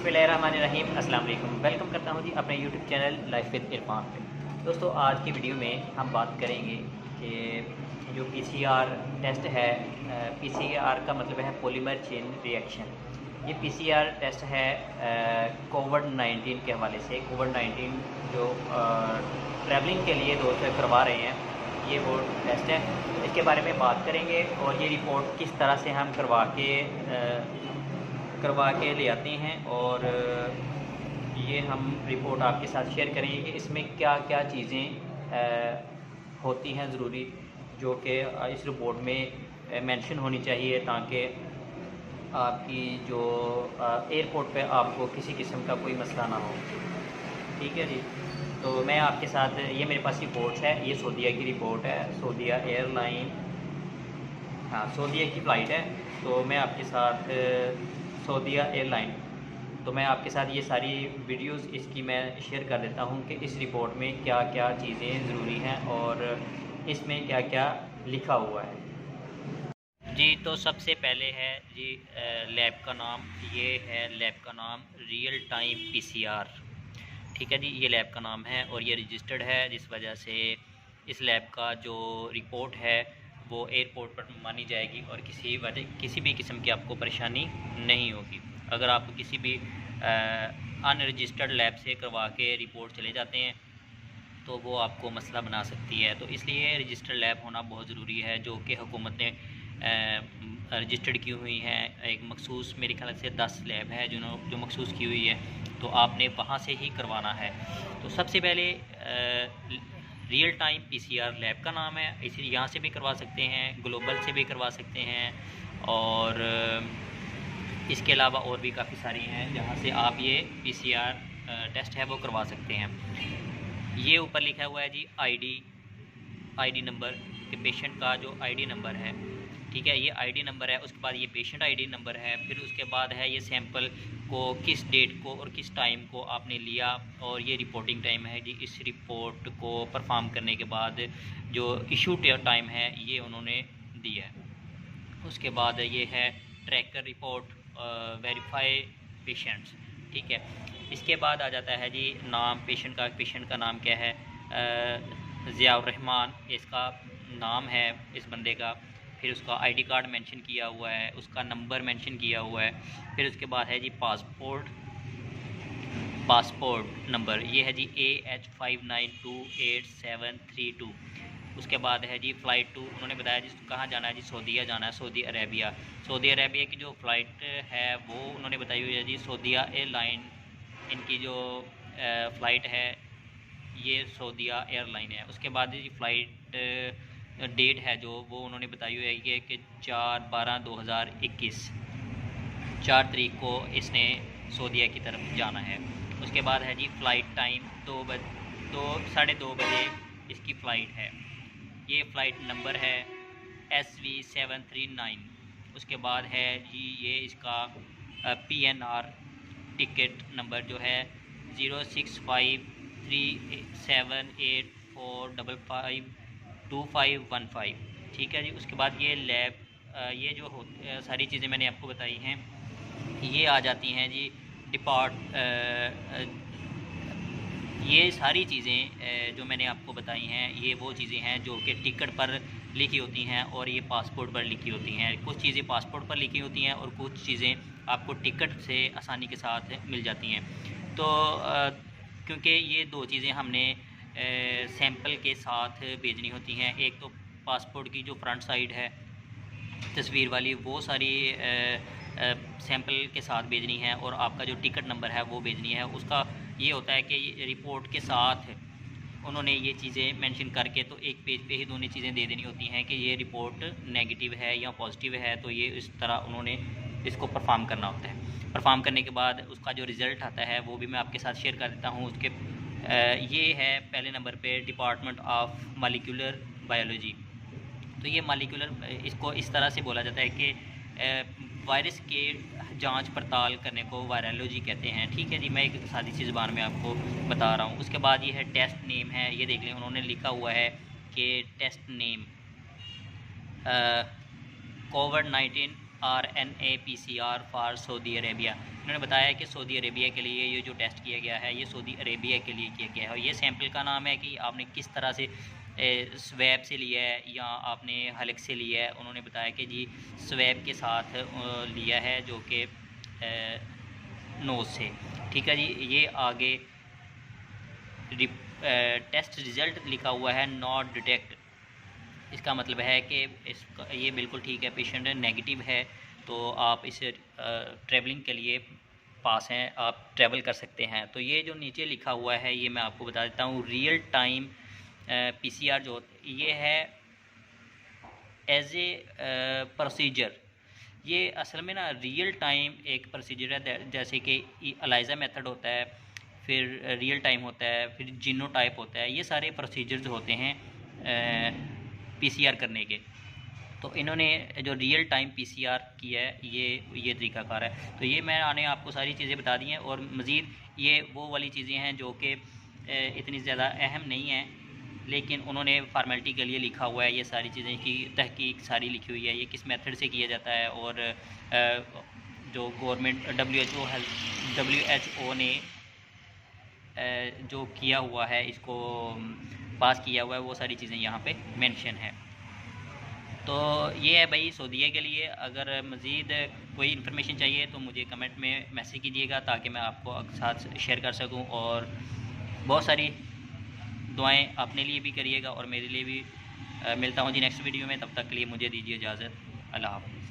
बिस्मिल्लाहिर्रहमानिर्रहीम। अस्सलाम वालेकुम। वेलकम करता हूँ जी अपने YouTube channel life with Irfan पे। दोस्तों, आज की वीडियो में हम बात करेंगे कि जो पीसीआर टेस्ट है, पीसीआर का मतलब है पॉलीमर चेन रिएक्शन। ये पीसीआर टेस्ट है कोविड-19 के हवाले से। कोविड-19 जो ट्रैवलिंग के लिए दोस्त करवा रहे हैं, ये वो टेस्ट है। इसके बारे में बात करेंगे और ये रिपोर्ट किस तरह से हम करवा के ले आते हैं और ये हम रिपोर्ट आपके साथ शेयर करेंगे कि इसमें क्या क्या चीज़ें होती हैं ज़रूरी, जो कि इस रिपोर्ट में मेंशन होनी चाहिए, ताकि आपकी जो एयरपोर्ट पे आपको किसी किस्म का कोई मसला ना हो। ठीक है जी। तो मैं आपके साथ, ये मेरे पास रिपोर्ट है, ये सऊदीया की रिपोर्ट है, सऊदीया एयरलाइन, हाँ सऊदीया की फ़्लाइट है। तो मैं आपके साथ सऊदीया एयरलाइन, तो मैं आपके साथ ये सारी वीडियोस इसकी मैं शेयर कर देता हूँ कि इस रिपोर्ट में क्या क्या चीज़ें ज़रूरी हैं और इसमें क्या क्या लिखा हुआ है जी। तो सबसे पहले है जी लैब का नाम। ये है लैब का नाम रियल टाइम पीसीआर। ठीक है जी, ये लैब का नाम है और ये रजिस्टर्ड है, जिस वजह से इस लैब का जो रिपोर्ट है वो एयरपोर्ट पर मानी जाएगी और किसी भी किस्म की आपको परेशानी नहीं होगी। अगर आप किसी भी अनरजिस्टर्ड लैब से करवा के रिपोर्ट चले जाते हैं तो वो आपको मसला बना सकती है। तो इसलिए रजिस्टर्ड लैब होना बहुत ज़रूरी है, जो कि हुकूमत ने रजिस्टर्ड की हुई हैं। एक मखसूस, मेरे ख्याल से 10 लैब है जो मखसूस की हुई है, तो आपने वहाँ से ही करवाना है। तो सबसे पहले रियल टाइम पीसीआर लैब का नाम है, इसी यहाँ से भी करवा सकते हैं, ग्लोबल से भी करवा सकते हैं, और इसके अलावा और भी काफ़ी सारी हैं जहाँ से आप ये पीसीआर टेस्ट है वो करवा सकते हैं। ये ऊपर लिखा हुआ है जी आईडी नंबर, कि पेशेंट का जो आईडी नंबर है, ठीक है, ये आईडी नंबर है। उसके बाद ये पेशेंट आईडी नंबर है। फिर उसके बाद है ये सैंपल को किस डेट को और किस टाइम को आपने लिया, और ये रिपोर्टिंग टाइम है जी। इस रिपोर्ट को परफॉर्म करने के बाद जो इशू टाइम है ये उन्होंने दिया है। उसके बाद ये है ट्रैकर रिपोर्ट, वेरीफाई पेशेंट्स, ठीक है। इसके बाद आ जाता है जी नाम पेशेंट का नाम क्या है, ज़ियाउर रहमान इसका नाम है इस बंदे का। फिर उसका आईडी कार्ड मेंशन किया हुआ है, उसका नंबर मेंशन किया हुआ है। फिर उसके बाद है जी पासपोर्ट नंबर, ये है जी AH592832। उसके बाद है जी फ़्लाइट टू, उन्होंने बताया जी कहाँ जाना है जी, सऊदीया जाना है, सऊदी अरेबिया। सऊदी अरेबिया की जो फ़्लाइट है वो उन्होंने बताई हुई है जी सऊदीया एयरलाइन। इनकी जो फ़्लाइट है ये सऊदीया एयरलाइन है। उसके बाद जी फ़्लाइट डेट है जो वो उन्होंने बताई हुई है कि 4/12/2021, 4 तारीख को इसने सऊदीया की तरफ जाना है। उसके बाद है जी फ़्लाइट टाइम 2:30 बजे इसकी फ़्लाइट है। ये फ़्लाइट नंबर है SV739। उसके बाद है जी ये इसका PNR टिकट नंबर जो है 065378452515। ठीक है जी। उसके बाद ये लैब, ये जो सारी चीज़ें मैंने आपको बताई हैं ये आ जाती हैं जी ये सारी चीज़ें जो मैंने आपको बताई हैं ये वो चीज़ें हैं जो कि टिकट पर लिखी होती हैं और ये पासपोर्ट पर लिखी होती हैं। कुछ चीज़ें पासपोर्ट पर लिखी होती हैं और कुछ चीज़ें आपको टिकट से आसानी के साथ मिल जाती हैं। तो क्योंकि ये दो चीज़ें हमने सैंपल के साथ भेजनी होती हैं, एक तो पासपोर्ट की जो फ्रंट साइड है तस्वीर वाली, वो सारी सैंपल के साथ भेजनी है, और आपका जो टिकट नंबर है वो भेजनी है। उसका ये होता है कि रिपोर्ट के साथ उन्होंने ये चीज़ें मेंशन करके तो एक पेज पे ही दोनों चीज़ें दे देनी होती हैं कि ये रिपोर्ट नेगेटिव है या पॉजिटिव है। तो ये इस तरह उन्होंने इसको परफॉर्म करना होता है। परफॉर्म करने के बाद उसका जो रिज़ल्ट आता है वो भी मैं आपके साथ शेयर कर देता हूँ। उसके ये है पहले नंबर पे डिपार्टमेंट ऑफ मॉलिक्यूलर बायोलॉजी। तो ये मॉलिक्यूलर, इसको इस तरह से बोला जाता है कि वायरस के जांच पड़ताल करने को वायरोलॉजी कहते हैं। ठीक है जी, मैं एक सादी सी ज़बान में आपको बता रहा हूँ। उसके बाद ये है टेस्ट नेम है, ये देख लें उन्होंने लिखा हुआ है कि टेस्ट नेम कोविड-19 RNA PCR for Saudi Arabia. इन्होंने बताया कि सऊदी अरेबिया के लिए ये जो टेस्ट किया गया है ये सऊदी अरेबिया के लिए किया गया है। और ये सैंपल का नाम है कि आपने किस तरह से स्वैब से लिया है या आपने हलक से लिया है। उन्होंने बताया कि जी स्वैब के साथ लिया है जो कि नोज़ से। ठीक है जी। ये आगे टेस्ट रिज़ल्ट लिखा हुआ है नॉट डिटेक्ट। इसका मतलब है कि इसका ये बिल्कुल ठीक है, पेशेंट नेगेटिव है तो आप इसे ट्रैवलिंग के लिए पास हैं, आप ट्रैवल कर सकते हैं। तो ये जो नीचे लिखा हुआ है ये मैं आपको बता देता हूँ। रियल टाइम PCR जो ये है एज ए प्रोसीजर, ये असल में ना रियल टाइम एक प्रोसीजर है। जैसे कि एलाइजा मेथड होता है, फिर रियल टाइम होता है, फिर जीनोटाइप होता है। ये सारे प्रोसीजर्स होते हैं PCR करने के। तो इन्होंने जो रियल टाइम PCR किया है ये तरीक़ाकार है। तो ये मैंने आपको सारी चीज़ें बता दी हैं और मज़ीद ये वो वाली चीज़ें हैं जो कि इतनी ज़्यादा अहम नहीं हैं, लेकिन उन्होंने फार्मेलिटी के लिए लिखा हुआ है। ये सारी चीज़ें की तहकीक सारी लिखी हुई है, ये किस मेथड से किया जाता है और जो गवर्नमेंट WHO ने जो किया हुआ है, इसको पास किया हुआ है, वो सारी चीज़ें यहाँ पे मेंशन है। तो ये है भाई सऊदीया के लिए। अगर मज़ीद कोई इन्फॉर्मेशन चाहिए तो मुझे कमेंट में मैसेज कीजिएगा ताकि मैं आपको साथ शेयर कर सकूं। और बहुत सारी दुआएं अपने लिए भी करिएगा और मेरे लिए भी। मिलता हूं जी नेक्स्ट वीडियो में, तब तक के लिए मुझे दीजिए इजाज़त। अल्लाह हाफ़िज़।